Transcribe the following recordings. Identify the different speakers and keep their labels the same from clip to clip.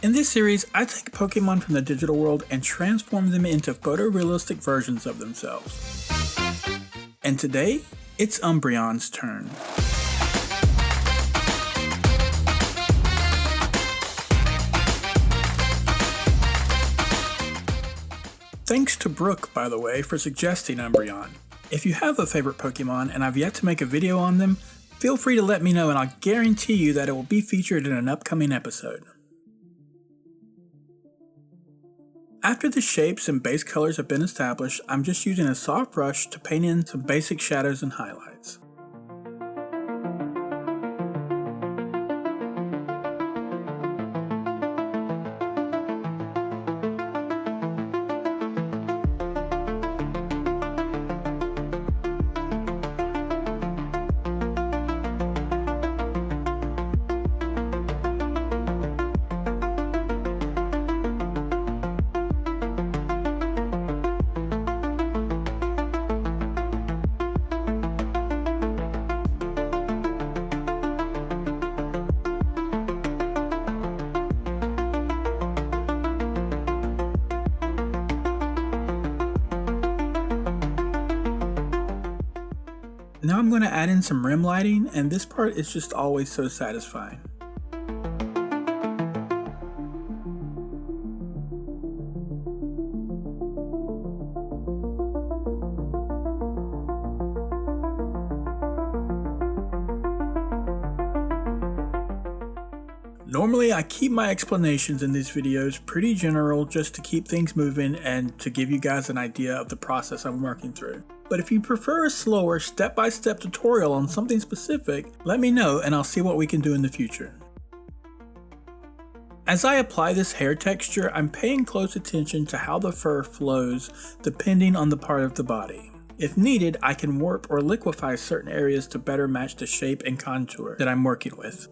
Speaker 1: In this series, I take Pokemon from the digital world and transform them into photorealistic versions of themselves. And today, it's Umbreon's turn. Thanks to Brooke, by the way, for suggesting Umbreon. If you have a favorite Pokemon and I've yet to make a video on them, feel free to let me know and I'll guarantee you that it will be featured in an upcoming episode. After the shapes and base colors have been established, I'm just using a soft brush to paint in some basic shadows and highlights. Now I'm going to add in some rim lighting, and this part is just always so satisfying. Normally I keep my explanations in these videos pretty general just to keep things moving and to give you guys an idea of the process I'm working through. But if you prefer a slower step-by-step tutorial on something specific, let me know and I'll see what we can do in the future. As I apply this hair texture, I'm paying close attention to how the fur flows depending on the part of the body. If needed, I can warp or liquefy certain areas to better match the shape and contour that I'm working with.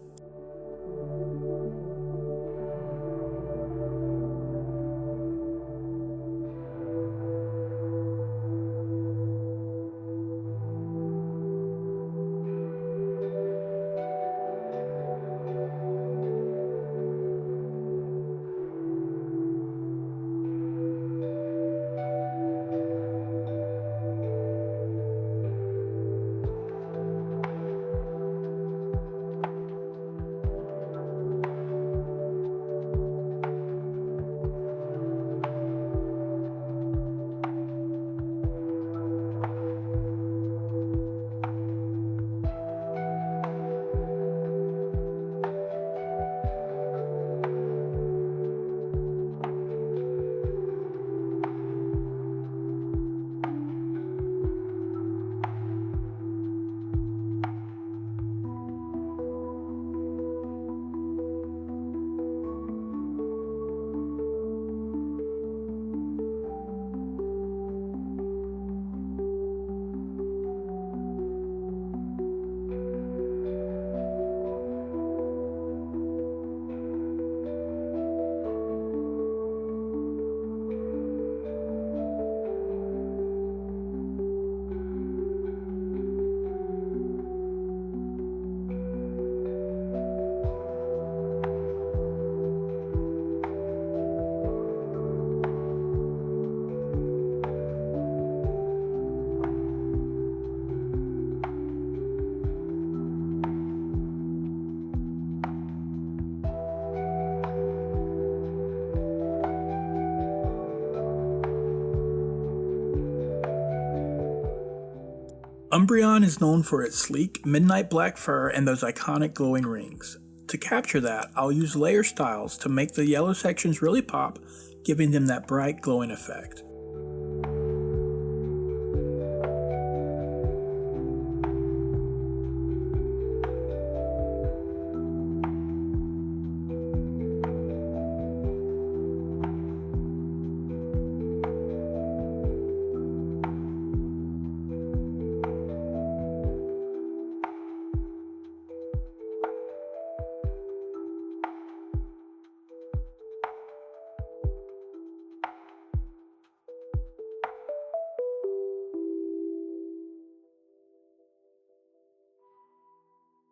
Speaker 1: Umbreon is known for its sleek, midnight black fur and those iconic glowing rings. To capture that, I'll use layer styles to make the yellow sections really pop, giving them that bright glowing effect.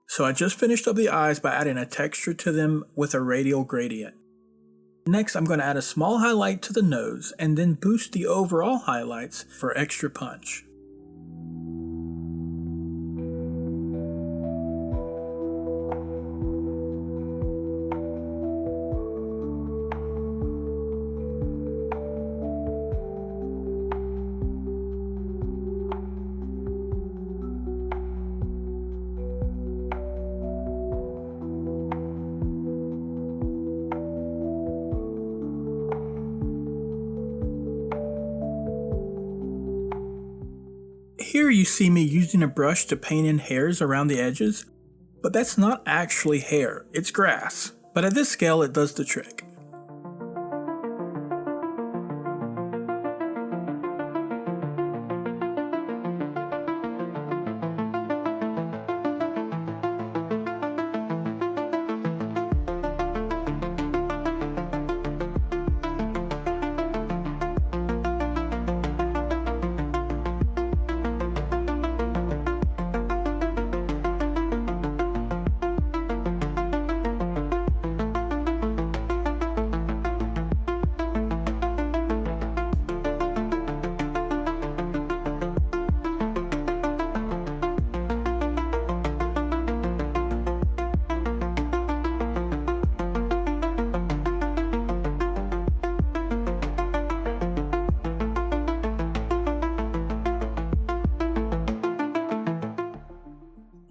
Speaker 1: So I just finished up the eyes by adding a texture to them with a radial gradient. Next, I'm going to add a small highlight to the nose and then boost the overall highlights for extra punch. Here you see me using a brush to paint in hairs around the edges, but that's not actually hair, it's grass. But at this scale it does the trick.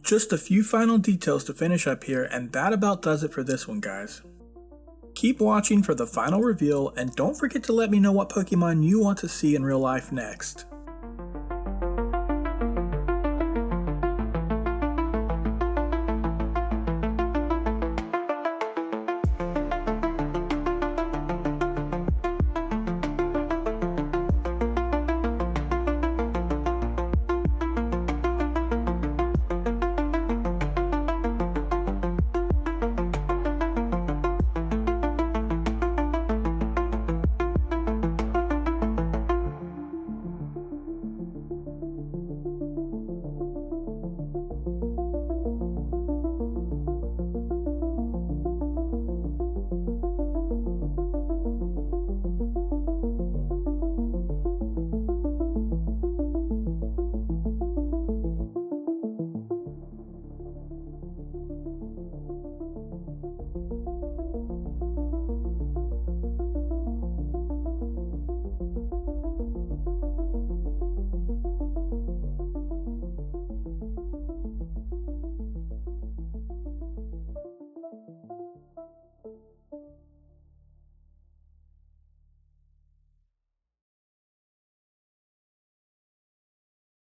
Speaker 1: Just a few final details to finish up here, and that about does it for this one, guys. Keep watching for the final reveal, and don't forget to let me know what Pokemon you want to see in real life next.